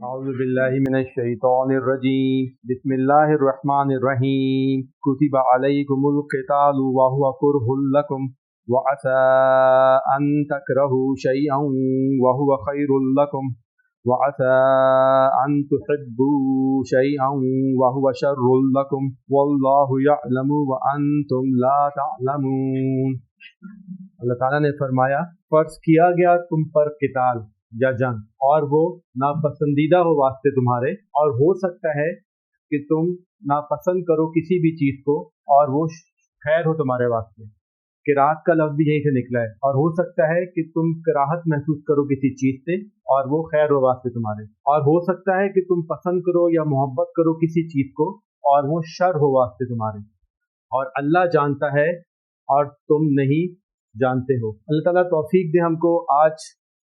أعوذ بالله من الشيطان الرجيم بسم الله الرحمن الرحيم كتب عليكم القتال وهو كره لكم وعسى أن تكرهوا شيئا وهو خير لكم وعسى أن تحبوا شيئا وهو شر لكم والله يعلم وأنتم لا تعلمون۔ اللہ تعالیٰ نے فرمایا فرض کیا گیا تم پر قتال یا جنگ، اور وہ ناپسندیدہ ہو واسطے تمہارے، اور ہو سکتا ہے کہ تم ناپسند کرو کسی بھی چیز کو اور وہ خیر ہو تمہارے واسطے۔ قراءت کا لفظ بھی یہیں سے نکلا ہے، اور ہو سکتا ہے کہ تم کراہت محسوس کرو کسی چیز سے اور وہ خیر ہو واسطے تمہارے، اور ہو سکتا ہے کہ تم پسند کرو یا محبت کرو کسی چیز کو اور وہ شر ہو واسطے تمہارے، اور اللہ جانتا ہے اور تم نہیں جانتے ہو۔ اللہ تعالیٰ توفیق دے ہم کو آج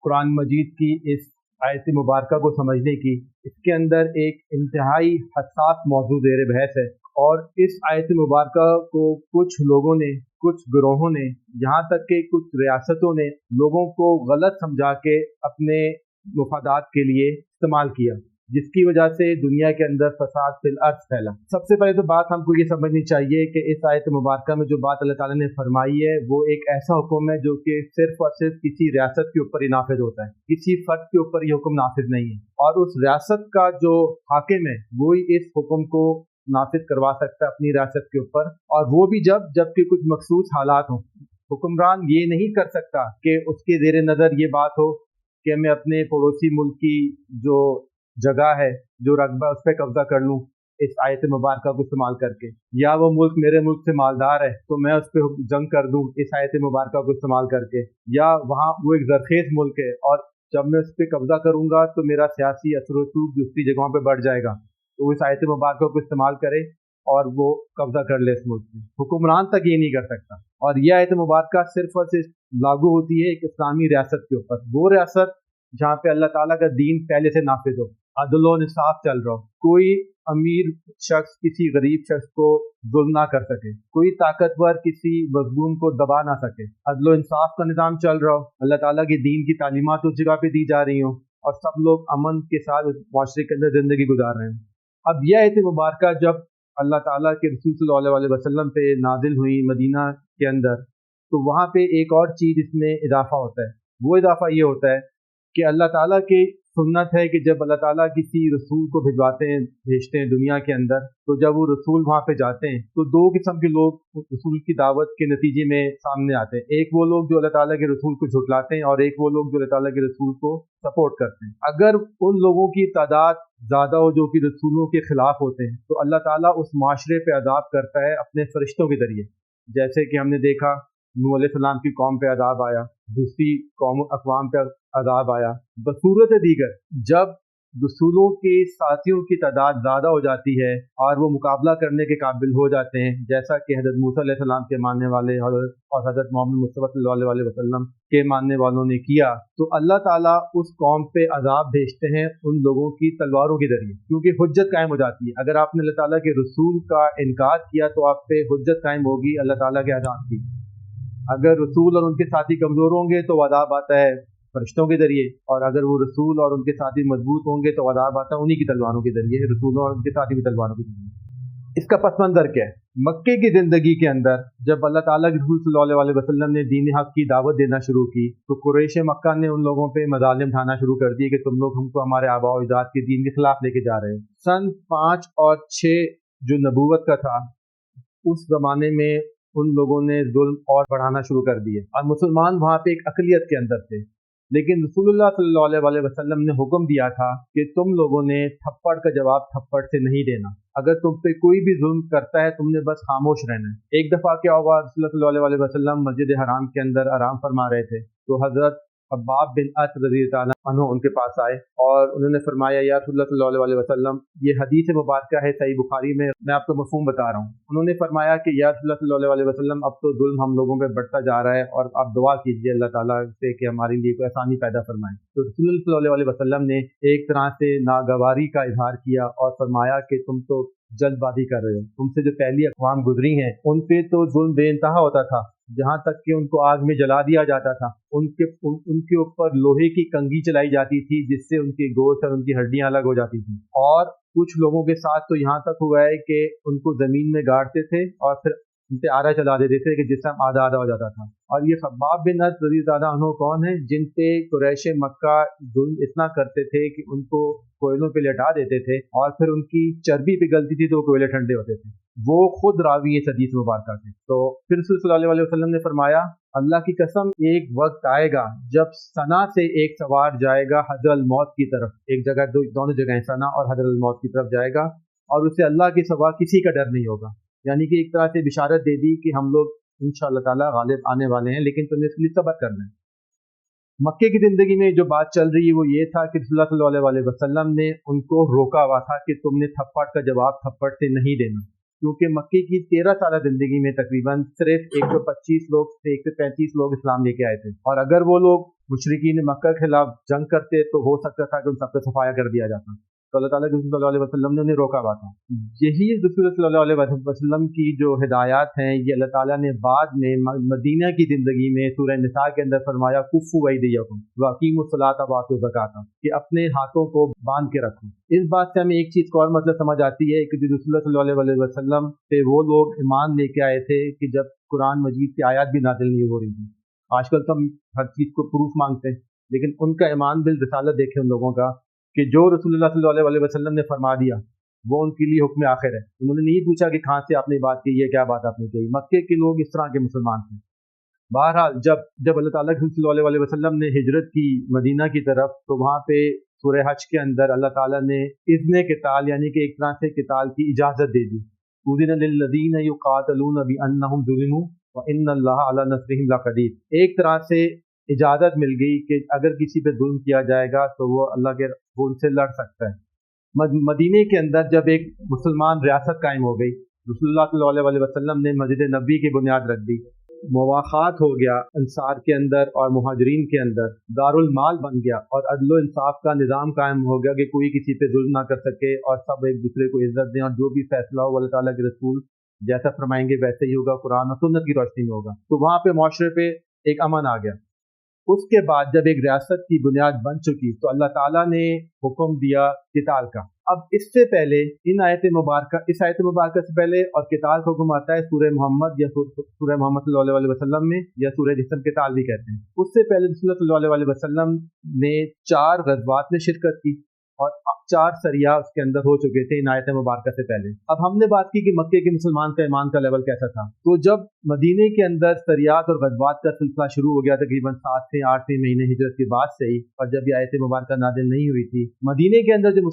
قرآن مجید کی اس آیت مبارکہ کو سمجھنے کی۔ اس کے اندر ایک انتہائی حساس موضوع زیر بحث ہے، اور اس آیت مبارکہ کو کچھ لوگوں نے، کچھ گروہوں نے، یہاں تک کہ کچھ ریاستوں نے لوگوں کو غلط سمجھا کے اپنے مفادات کے لیے استعمال کیا، جس کی وجہ سے دنیا کے اندر فساد فی الارض پھیلا۔ سب سے پہلے تو بات ہم کو یہ سمجھنی چاہیے کہ اس آیت مبارکہ میں جو بات اللہ تعالیٰ نے فرمائی ہے وہ ایک ایسا حکم ہے جو کہ صرف اور صرف کسی ریاست کے اوپر ہی نافذ ہوتا ہے، کسی فرد کے اوپر یہ حکم نافذ نہیں ہے، اور اس ریاست کا جو حاکم ہے وہی اس حکم کو نافذ کروا سکتا ہے اپنی ریاست کے اوپر، اور وہ بھی جب کہ کچھ مخصوص حالات ہوں۔ حکمران یہ نہیں کر سکتا کہ اس کے زیر نظر یہ بات ہو کہ میں اپنے پڑوسی ملک کی جو جگہ ہے، جو رقبہ، اس پہ قبضہ کر لوں اس آیت مبارکہ کو استعمال کر کے، یا وہ ملک میرے ملک سے مالدار ہے تو میں اس پہ جنگ کر دوں اس آیت مبارکہ کو استعمال کر کے، یا وہاں وہ ایک زرخیز ملک ہے اور جب میں اس پہ قبضہ کروں گا تو میرا سیاسی اثر و رسوخ دوسری جگہوں پہ بڑھ جائے گا، تو وہ اس آیت مبارکہ کو استعمال کرے اور وہ قبضہ کر لے اس ملک میں۔ حکمران تک یہ نہیں کر سکتا، اور یہ آیت مبارکہ صرف اور صرف لاگو ہوتی ہے ایک اسلامی ریاست کے اوپر، وہ ریاست جہاں پہ اللہ تعالیٰ کا دین پہلے سے نافذ ہو، عدل و انصاف چل رہا ہو، کوئی امیر شخص کسی غریب شخص کو ظلم نہ کر سکے، کوئی طاقتور کسی مظلوم کو دبا نہ سکے، عدل و انصاف کا نظام چل رہا ہو، اللہ تعالیٰ کے دین کی تعلیمات اس جگہ پہ دی جا رہی ہوں، اور سب لوگ امن کے ساتھ معاشرے کے اندر زندگی گزار رہے ہیں۔ اب یہ آیت مبارکہ جب اللہ تعالیٰ کے رسول صلی اللہ علیہ وسلم پہ نازل ہوئی مدینہ کے اندر، تو وہاں پہ ایک اور چیز اس میں اضافہ ہوتا ہے۔ وہ اضافہ یہ ہوتا ہے کہ اللہ تعالیٰ کی سنت ہے کہ جب اللہ تعالیٰ کسی رسول کو بھیجتے ہیں دنیا کے اندر، تو جب وہ رسول وہاں پہ جاتے ہیں تو دو قسم کے لوگ رسول کی دعوت کے نتیجے میں سامنے آتے ہیں۔ ایک وہ لوگ جو اللہ تعالیٰ کے رسول کو جھٹلاتے ہیں، اور ایک وہ لوگ جو اللہ تعالیٰ کے رسول کو سپورٹ کرتے ہیں۔ اگر ان لوگوں کی تعداد زیادہ ہو جو کہ رسولوں کے خلاف ہوتے ہیں، تو اللہ تعالیٰ اس معاشرے پہ عذاب کرتا ہے اپنے فرشتوں کے ذریعے، جیسے کہ ہم نے دیکھا نوح علیہ السلام کی قوم پہ عذاب آیا، دوسری اقوام پہ عذاب آیا۔ بصورت دیگر جب رسولوں کے ساتھیوں کی تعداد زیادہ ہو جاتی ہے اور وہ مقابلہ کرنے کے قابل ہو جاتے ہیں، جیسا کہ حضرت موسیٰ علیہ السلام کے ماننے والے اور حضرت محمد مصطفیٰ صلی اللہ علیہ وسلم کے ماننے والوں نے کیا، تو اللہ تعالیٰ اس قوم پہ عذاب بھیجتے ہیں ان لوگوں کی تلواروں کے ذریعے، کیونکہ حجت قائم ہو جاتی ہے۔ اگر آپ نے اللہ تعالیٰ کے رسول کا انکار کیا تو آپ پہ حجت قائم ہوگی اللہ تعالیٰ کے عذاب کی۔ اگر رسول اور ان کے ساتھی کمزور ہوں گے تو عذاب آتا ہے فرشتوں کے ذریعے، اور اگر وہ رسول اور ان کے ساتھی مضبوط ہوں گے تو عذاب آتا ہے انہی کی تلواروں کے ذریعے، رسولوں اور ان کے ساتھی کی تلواروں کے ذریعے۔ اس کا پس منظر کیا ہے؟ مکے کی زندگی کے اندر جب اللہ تعالیٰ کے رسول صلی اللہ علیہ وسلم نے دین حق کی دعوت دینا شروع کی، تو قریش مکہ نے ان لوگوں پہ مظالم ڈھانا شروع کر دیے کہ تم لوگ ہم کو ہمارے آباء و اجداد کے دین کے خلاف لے کے جا رہے ہیں۔ سن 5 اور 6 جو نبوت کا تھا، اس زمانے میں ان لوگوں نے ظلم اور بڑھانا شروع کر دیے، اور مسلمان وہاں پہ ایک اقلیت کے اندر تھے، لیکن رسول اللہ صلی اللہ علیہ وسلم نے حکم دیا تھا کہ تم لوگوں نے تھپڑ کا جواب تھپڑ سے نہیں دینا، اگر تم پہ کوئی بھی ظلم کرتا ہے تم نے بس خاموش رہنا ہے۔ ایک دفعہ کیا ہوا، رسول اللہ صلی اللہ علیہ وسلم مسجد حرام کے اندر آرام فرما رہے تھے، تو حضرت خباب بن ارت رضی اللہ عنہ ان کے پاس آئے اور انہوں نے فرمایا یا رسول اللہ صلی اللہ علیہ وسلم، یہ حدیث مبارکہ ہے صحیح بخاری میں آپ کو مفہوم بتا رہا ہوں۔ انہوں نے فرمایا کہ یا رسول اللہ صلی اللہ علیہ وسلم، اب تو ظلم ہم لوگوں پہ بڑھتا جا رہا ہے اور آپ دعا کیجیے اللہ تعالیٰ سے کہ ہمارے لیے کوئی آسانی پیدا فرمائیں۔ تو رسول اللہ صلی اللہ علیہ وسلم نے ایک طرح سے ناگواری کا اظہار کیا اور فرمایا کہ تم تو جلد بازی کر رہے ہو، تم سے جو پہلی اقوام گزری ہیں ان پہ تو ظلم بے انتہا ہوتا تھا، جہاں تک کہ ان کو آگ میں جلا دیا جاتا تھا، ان کے اوپر لوہے کی کنگھی چلائی جاتی تھی جس سے ان کے گوشت اور ان کی ہڈیاں الگ ہو جاتی تھیں، اور کچھ لوگوں کے ساتھ تو یہاں تک ہوا ہے کہ ان کو زمین میں گاڑتے تھے اور پھر ان پہ آرا چلا دیتے تھے کہ جسم آدھا آدھا ہو جاتا تھا۔ اور یہ خباب بن ارت رضی اللہ عنہ کون ہیں؟ جن پہ قریش مکہ ظلم اتنا کرتے تھے کہ ان کو کوئلوں پہ لٹا دیتے تھے اور پھر ان کی چربی پگھلتی تھی تو وہ کوئلے ٹھنڈے ہوتے تھے، وہ خود راوی اس حدیث مبارکہ کے۔ تو پھر صلی اللہ علیہ وسلم نے فرمایا اللہ کی قسم ایک وقت آئے گا جب ثنا سے ایک سوار جائے گا حضر الموت کی طرف، ایک جگہ دونوں جگہیں ثنا اور حضر الموت کی طرف جائے گا، اور اسے اللہ کے سوا کسی کا ڈر نہیں ہوگا، یعنی کہ ایک طرح سے بشارت دے دی کہ ہم لوگ انشاءاللہ تعالی غالب آنے والے ہیں، لیکن تمہیں اس کے لیے صبر کرنا ہے۔ مکے کی زندگی میں جو بات چل رہی ہے وہ یہ تھا کہ رسول اللہ صلی اللہ علیہ وسلم نے ان کو روکا ہوا تھا کہ تم نے تھپڑ کا جواب تھپڑ سے نہیں دینا، کیونکہ مکے کی 13 سالہ زندگی میں تقریباً صرف 125 لوگ سے 135 لوگ اسلام لے کے آئے تھے، اور اگر وہ لوگ مشرکین مکہ کے خلاف جنگ کرتے تو ہو سکتا تھا کہ ان سب کا صفایا کر دیا جاتا، تو اللہ تعالیٰ کے رسول صلی اللہ علیہ وسلم نے انہیں روکا ہوا تھا۔ یہی رسول صلی اللہ علیہ وسلم کی جو ہدایات ہیں یہ اللہ تعالیٰ نے بعد میں مدینہ کی زندگی میں سورہ نساء کے اندر فرمایا کفوا ایدیکم واقیموا الصلاۃ وآتوا الزکاۃ، کہ اپنے ہاتھوں کو باندھ کے رکھو۔ اس بات سے ہمیں ایک چیز کو اور مطلب سمجھ آتی ہے کہ جو رسول اللہ صلی اللہ علیہ وسلم سے وہ لوگ ایمان لے کے آئے تھے کہ جب قرآن مجید کی آیات بھی نازل نہیں ہو رہی تھی۔ آج کل تو ہم ہر چیز کو پروف مانگتے ہیں، لیکن ان کا ایمان بالرسالت دیکھیں ان لوگوں کا کہ جو رسول اللہ صلی اللہ علیہ وسلم نے فرما دیا وہ ان کے لیے حکم آخر ہے۔ انہوں نے نہیں پوچھا کہ کہاں سے آپ نے بات کی ہے، کیا بات آپ نے کہی۔ مکے کے لوگ اس طرح کے مسلمان تھے۔ بہرحال جب اللہ تعالیٰ کے صلی اللہ علیہ وسلم نے ہجرت کی مدینہ کی طرف، تو وہاں پہ سورہ حج کے اندر اللہ تعالیٰ نے اذن قتال یعنی کہ ایک طرح سے قتال کی اجازت دے دی۔ اذن للذین یقاتلون بانہم ظلموا وان اللہ علی نصرہم لقدیر، ایک طرح سے اجازت مل گئی کہ اگر کسی پہ ظلم کیا جائے گا تو وہ اللہ کے رسول سے لڑ سکتا ہے۔ مدینے کے اندر جب ایک مسلمان ریاست قائم ہو گئی، رسول اللہ صلی اللہ علیہ وسلم نے مسجد نبوی کی بنیاد رکھ دی، مواخات ہو گیا انصار کے اندر اور مہاجرین کے اندر، دارالمال بن گیا اور عدل و انصاف کا نظام قائم ہو گیا کہ کوئی کسی پہ ظلم نہ کر سکے اور سب ایک دوسرے کو عزت دیں، اور جو بھی فیصلہ ہو اللہ تعالیٰ کے رسول جیسا فرمائیں گے ویسے ہی ہوگا، قرآن اور سنت کی روشنی میں ہوگا۔ تو وہاں پہ معاشرے پہ ایک امن آ گیا۔ اس کے بعد جب ایک ریاست کی بنیاد بن چکی تو اللہ تعالیٰ نے حکم دیا قتال کا۔ اب اس سے پہلے اس آیت مبارکہ سے پہلے اور قتال کا حکم آتا ہے سورہ محمد یا سورہ محمد صلی اللہ علیہ وسلم میں، یا سورہ جسم قتال بھی کہتے ہیں۔ اس سے پہلے رسول اللہ صلی اللہ علیہ وسلم نے 4 غزوات میں شرکت کی اور 4 سریہ اس کے اندر ہو چکے تھے ان آیت مبارکہ سے پہلے۔ اب ہم نے بات کی کہ مکے کے مسلمان کا ایمان کا لیول کیسا تھا، تو جب مدینے کے اندر سریات اور غزوات کا سلسلہ شروع ہو گیا تقریباً 7 سے 8 مہینے ہجرت کے بعد سے ہی، اور جب یہ آیت مبارکہ نازل نہیں ہوئی تھی، مدینے کے اندر جو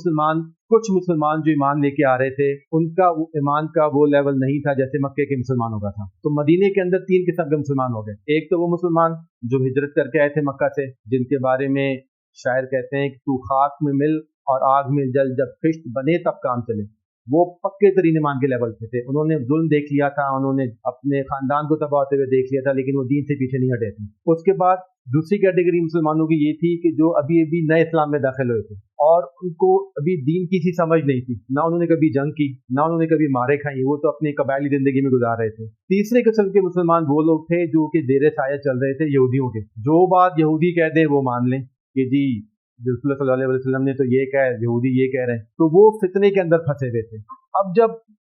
کچھ مسلمان جو ایمان لے کے آ رہے تھے ان کا ایمان کا وہ لیول نہیں تھا جیسے مکے کے مسلمانوں کا تھا۔ تو مدینے کے اندر 3 قسم کے مسلمان ہو گئے۔ ایک تو وہ مسلمان جو ہجرت کر کے آئے تھے مکہ سے، جن کے بارے میں شاعر کہتے ہیں کہ تو خاک میں مل اور آگ میں جل، جب خشت بنے تب کام چلے، وہ پکے ترین ایمان کے لیول پہ تھے۔ انہوں نے ظلم دیکھ لیا تھا، انہوں نے اپنے خاندان کو تباہ ہوتے ہوئے دیکھ لیا تھا، لیکن وہ دین سے پیچھے نہیں ہٹے تھے۔ اس کے بعد دوسری کیٹیگری مسلمانوں کی یہ تھی کہ جو ابھی نئے اسلام میں داخل ہوئے تھے اور ان کو ابھی دین کی سی سمجھ نہیں تھی، نہ انہوں نے کبھی جنگ کی، نہ انہوں نے کبھی مارے کھائی، وہ تو اپنی قبائلی زندگی میں گزار رہے تھے۔ تیسرے قسم کے مسلمان وہ لوگ تھے جو کہ زیر سایہ چل رہے تھے یہودیوں کے، جو بات یہودی کہہ دیں وہ مان لیں کہ جی رسول اللہ صلی اللہ علیہ وسلم نے تو یہ کہا ہے، یہودی یہ کہہ رہے ہیں، تو وہ فتنے کے اندر پھنسے ہوئے تھے۔ اب جب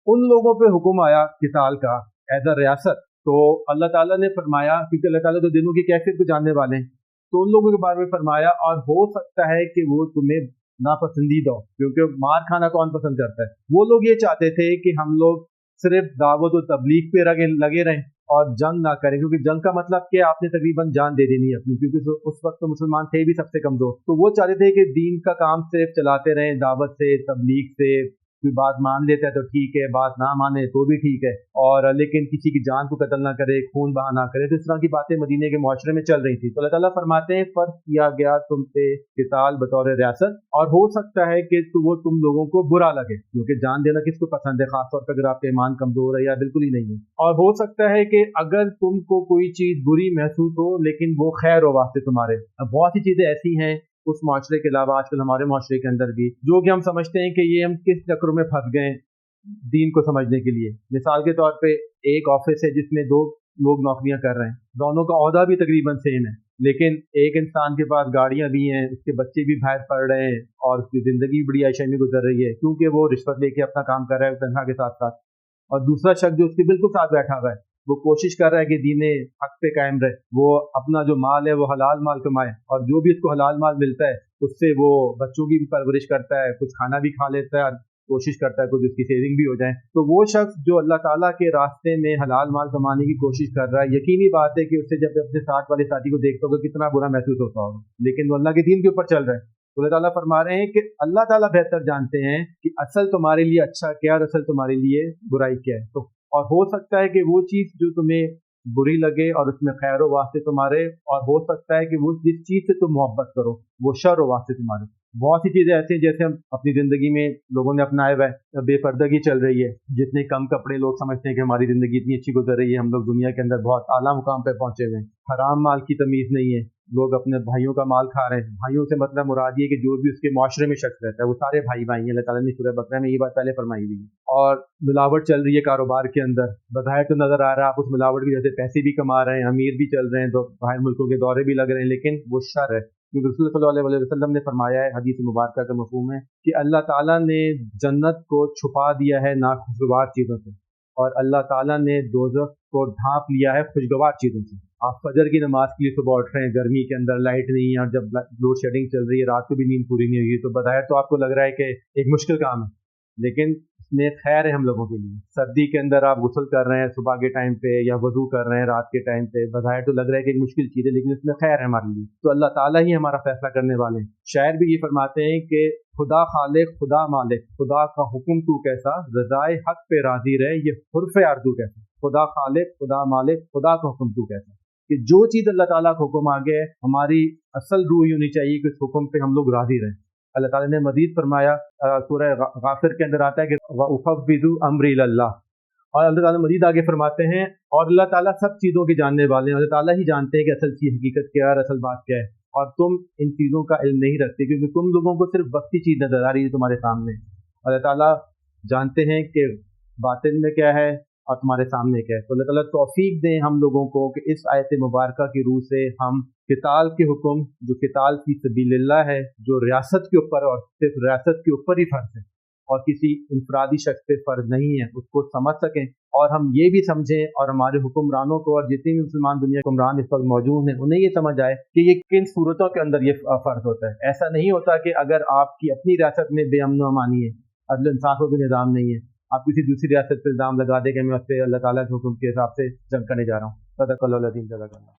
ان لوگوں پہ حکم آیا قتال کا ایز اے ریاست، تو اللہ تعالیٰ نے فرمایا، کیونکہ اللہ تعالیٰ تو دنوں کی کیفیت کو جاننے والے ہیں، تو ان لوگوں کے بارے میں فرمایا اور ہو سکتا ہے کہ وہ تمہیں ناپسندیدہ ہو، کیونکہ مار کھانا کون پسند کرتا ہے۔ وہ لوگ یہ چاہتے تھے کہ ہم لوگ صرف دعوت و تبلیغ پہ لگے رہیں اور جنگ نہ کریں، کیونکہ جنگ کا مطلب کہ آپ نے تقریباً جان دے دینی اپنی، کیونکہ اس وقت تو مسلمان تھے بھی سب سے کمزور، تو وہ چاہتے تھے کہ دین کا کام صرف چلاتے رہیں، دعوت سے تبلیغ سے، کوئی بات مان لیتا ہے تو ٹھیک ہے، بات نہ مانے تو بھی ٹھیک ہے، اور لیکن کسی کی جان کو قتل نہ کرے، خون بہا نہ کرے۔ تو اس طرح کی باتیں مدینے کے معاشرے میں چل رہی تھی، تو اللہ تعالیٰ فرماتے ہیں فرض کیا گیا تم پہ قتال بطور ریاست، اور ہو سکتا ہے کہ وہ تم لوگوں کو برا لگے، کیونکہ جان دینا کس کو پسند ہے، خاص طور پر اگر آپ کا ایمان کمزور ہے یا بالکل ہی نہیں ہے، اور ہو سکتا ہے کہ اگر تم کو کوئی چیز بری محسوس ہو لیکن وہ خیر ہو واسطے تمہارے۔ اب بہت سی چیزیں ایسی ہیں اس معاشرے کے علاوہ آج کل ہمارے معاشرے کے اندر بھی، جو کہ ہم سمجھتے ہیں کہ یہ ہم کس چکروں میں پھنس گئے، دین کو سمجھنے کے لیے۔ مثال کے طور پہ ایک آفس ہے جس میں دو لوگ نوکریاں کر رہے ہیں، دونوں کا عہدہ بھی تقریباً سیم ہے، لیکن ایک انسان کے پاس گاڑیاں بھی ہیں، اس کے بچے بھی باہر پڑھ رہے ہیں اور اس کی زندگی بھی بڑی عیشی میں گزر رہی ہے کیونکہ وہ رشوت لے کے اپنا کام کر رہا ہے تنخواہ کے ساتھ ساتھ، اور دوسرا شخص جو اس کے بالکل ساتھ بیٹھا ہوا ہے وہ کوشش کر رہا ہے کہ دین حق پہ قائم رہے، وہ اپنا جو مال ہے وہ حلال مال کمائے، اور جو بھی اس کو حلال مال ملتا ہے اس سے وہ بچوں کی بھی پرورش کرتا ہے، کچھ کھانا بھی کھا لیتا ہے اور کوشش کرتا ہے کچھ اس کی سیونگ بھی ہو جائے۔ تو وہ شخص جو اللہ تعالیٰ کے راستے میں حلال مال کمانے کی کوشش کر رہا ہے، یقینی بات ہے کہ اس سے جب اپنے ساتھ والے ساتھی کو دیکھتا ہوگا کتنا برا محسوس ہوتا ہوگا، لیکن وہ اللہ کے دین کے اوپر چل رہا ہے۔ تو اللہ تعالیٰ فرما رہے ہیں کہ اللہ تعالیٰ بہتر جانتے ہیں کہ اصل تمہارے لیے اچھا کیا اور اصل تمہارے لیے برائی کیا ہے۔ تو اور ہو سکتا ہے کہ وہ چیز جو تمہیں بری لگے اور اس میں خیر و واسطے تمہارے، اور ہو سکتا ہے کہ وہ جس چیز سے تم محبت کرو وہ شر و واسطے تمہارے۔ بہت سی چیزیں ایسی ہیں جیسے ہم اپنی زندگی میں لوگوں نے اپنایا ہوا ہے، بے پردگی چل رہی ہے، جتنے کم کپڑے لوگ سمجھتے ہیں کہ ہماری زندگی اتنی اچھی گزر رہی ہے، ہم لوگ دنیا کے اندر بہت اعلیٰ مقام پہ پہنچے ہوئے ہیں، حرام مال کی تمیز نہیں ہے، لوگ اپنے بھائیوں کا مال کھا رہے ہیں۔ بھائیوں سے مطلب مراد یہ کہ جو بھی اس کے معاشرے میں شخص رہتا ہے وہ سارے بھائی بھائی ہیں، اللہ تعالیٰ نے سورہ بقرہ میں یہ بات پہلے فرمائی ہوئی ہے۔ اور ملاوٹ چل رہی ہے کاروبار کے اندر، بظاہر تو نظر آ رہا ہے آپ اس ملاوٹ کی وجہ سے پیسے بھی کما رہے ہیں، امیر بھی چل رہے ہیں، تو باہر ملکوں کے دورے بھی لگ رہے ہیں، لیکن وہ شر ہے، کیونکہ رسول صلی اللہ علیہ وسلم نے فرمایا ہے، حدیث مبارکہ کا مفہوم ہے کہ اللہ تعالیٰ نے جنت کو چھپا دیا ہے ناخوشگوار چیزوں سے، اور اللہ تعالیٰ نے دوزخ کو ڈھانپ لیا ہے خوشگوار چیزوں سے۔ آپ فجر کی نماز کے لیے صبح اٹھ رہے ہیں، گرمی کے اندر لائٹ نہیں ہے، اور جب لوڈ شیڈنگ چل رہی ہے، رات کو بھی نیند پوری نہیں ہوئی، تو بظاہر تو آپ کو لگ رہا ہے کہ ایک مشکل کام ہے، لیکن اس میں خیر ہے ہم لوگوں کے لیے۔ سردی کے اندر آپ غسل کر رہے ہیں صبح کے ٹائم پہ، یا وضو کر رہے ہیں رات کے ٹائم پہ، بظاہر تو لگ رہا ہے کہ ایک مشکل چیز ہے، لیکن اس میں خیر ہے ہمارے لیے، تو اللہ تعالیٰ ہی ہمارا فیصلہ کرنے والے ہیں۔ شاعر بھی یہ فرماتے ہیں کہ خدا خالق خدا مالک، خدا کا حکم تو کیسا، رضائے حق پہ راضی رہے یہ حرف آرزو کیسا۔ خدا خالق خدا مالک، خدا کا حکم تو کیسا، کہ جو چیز اللہ تعالیٰ کا حکم آ گیا ہے ہماری اصل روح یہ ہونی چاہیے کہ اس حکم پہ ہم لوگ راضی رہیں۔ اللہ تعالیٰ نے مزید فرمایا، سورہ غافر کے اندر آتا ہے کہ وَأُفَوِّضُ أَمْرِي إِلَى اللَّهِ، اور اللہ تعالیٰ مزید آگے فرماتے ہیں اور اللہ تعالیٰ سب چیزوں کے جاننے والے ہیں، اللہ تعالیٰ ہی جانتے ہیں کہ اصل چیز حقیقت کیا ہے اور اصل بات کیا ہے، اور تم ان چیزوں کا علم نہیں رکھتے کیونکہ تم لوگوں کو صرف وقتی چیز نظر آ رہی ہے تمہارے سامنے۔ اللہ تعالیٰ جانتے ہیں کہ باطن میں کیا ہے اور تمہارے سامنے کیا ہے۔ تو اللہ تعالیٰ توفیق دیں ہم لوگوں کو کہ اس آیت مبارکہ کی روح سے ہم قتال کے حکم، جو قتال فی سبیل اللہ ہے، جو ریاست کے اوپر اور صرف ریاست کے اوپر ہی فرض ہے اور کسی انفرادی شخص پہ فرض نہیں ہے، اس کو سمجھ سکیں، اور ہم یہ بھی سمجھیں اور ہمارے حکمرانوں کو اور جتنے بھی مسلمان دنیا کے حکمران اس وقت موجود ہیں انہیں یہ سمجھ آئے کہ یہ کن صورتوں کے اندر یہ فرض ہوتا ہے۔ ایسا نہیں ہوتا کہ اگر آپ کی اپنی ریاست میں بے امن و امانی ہے، عدل انصاف کا بھی نظام نہیں ہے، آپ کسی دوسری ریاست پہ الزام لگا دیں کہ میں اس پہ اللہ تعالیٰ کے حکم کے حساب سے جنگ کرنے جا رہا ہوں۔ صدق اللہ العظیم۔